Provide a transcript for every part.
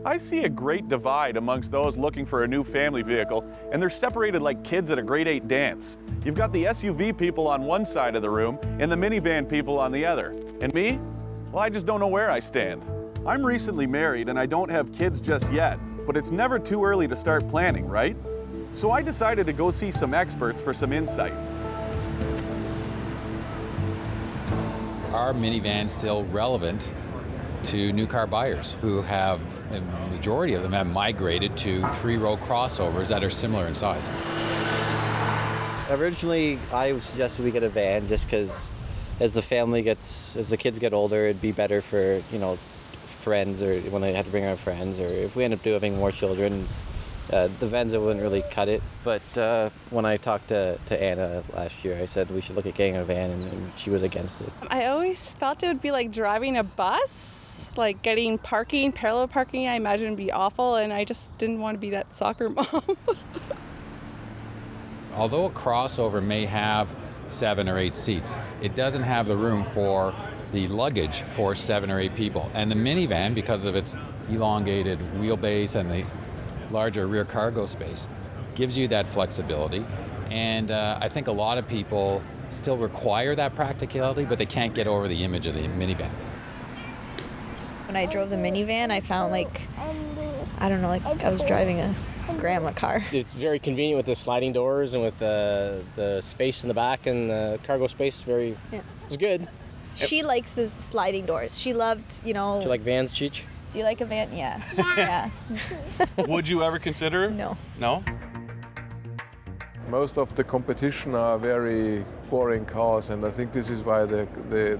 I see a great divide amongst those looking for a new family vehicle, and they're separated like kids at a grade 8 dance. You've got the SUV people on one side of the room and the minivan people on the other. And me? Well, I just don't know where I stand. I'm recently married and I don't have kids just yet, but it's never too early to start planning, right? So I decided to go see some experts for some insight. Are minivans still relevant to new car buyers who have, the majority of them have migrated to 3-row crossovers that are similar in size? Originally, I suggested we get a van just because as the kids get older, it'd be better for, friends, or when they had to bring our friends, or if we end up having more children, the vans wouldn't really cut it. But when I talked to Anna last year, I said we should look at getting a van, and she was against it. I always felt it would be like driving a bus. Like getting parking, parallel parking, I imagine would be awful, and I just didn't want to be that soccer mom. Although a crossover may have 7 or 8 seats, it doesn't have the room for the luggage for 7 or 8 people. And the minivan, because of its elongated wheelbase and the larger rear cargo space, gives you that flexibility. And I think a lot of people still require that practicality, but they can't get over the image of the minivan. When I drove the minivan, I found I was driving a grandma car. It's very convenient with the sliding doors and with the space in the back and the cargo space. It's good. She likes the sliding doors. She loved, Do you like vans, Cheech? Do you like a van? Yeah. Yeah. Would you ever consider? No. No? Most of the competition are very boring cars, and I think this is why the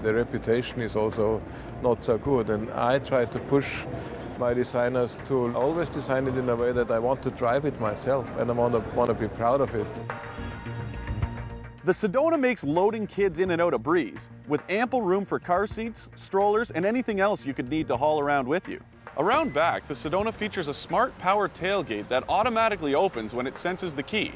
reputation is also not so good. And I try to push my designers to always design it in a way that I want to drive it myself, and I want to be proud of it. The Sedona makes loading kids in and out a breeze, with ample room for car seats, strollers, and anything else you could need to haul around with you. Around back, the Sedona features a smart power tailgate that automatically opens when it senses the key.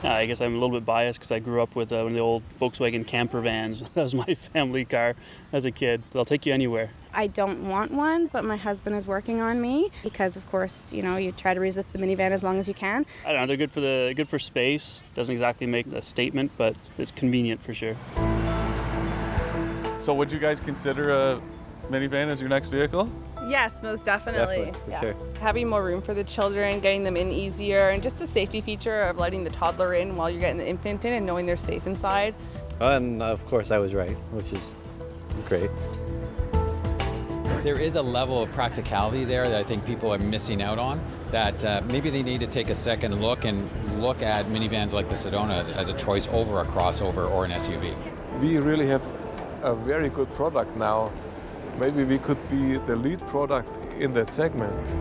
I guess I'm a little bit biased because I grew up with one of the old Volkswagen camper vans. That was my family car as a kid. They'll take you anywhere. I don't want one, but my husband is working on me because, of course, you try to resist the minivan as long as you can. I don't know, they're good for space. Doesn't exactly make a statement, but it's convenient for sure. So would you guys consider a minivan as your next vehicle? Yes, most definitely. For sure. Having more room for the children, getting them in easier, and just the safety feature of letting the toddler in while you're getting the infant in and knowing they're safe inside. And of course I was right, which is great. There is a level of practicality there that I think people are missing out on, that maybe they need to take a second look and look at minivans like the Sedona as a choice over a crossover or an SUV. We really have a very good product now. Maybe we could be the lead product in that segment.